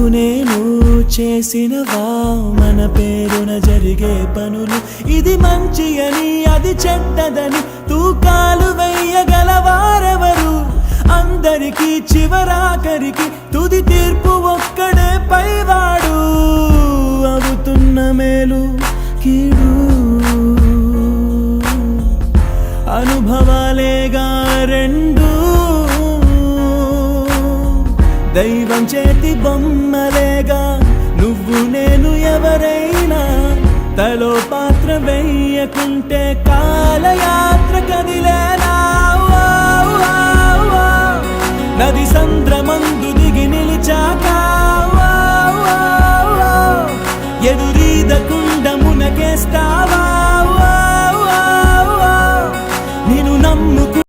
నువ్వు నేను చేసినవా మన పేరున జరిగే పనులు, ఇది మంచి అని అది చెడ్డదని తూకాలు వెయ్యగలవారెవరు? అందరికీ చివరాఖరికి తుది తీర్పు ఒక్కడే పైవాడు. అవుతున్న మేలు కీడు అనుభవాలేగా రెండు, దైవం చేతి బొమ్మలేగా నువ్వు నేను. ఎవరైనా తలో పాత్ర వెయ్యకుంటే కాలయాత్ర కదిలేలా. నది సంద్రమందు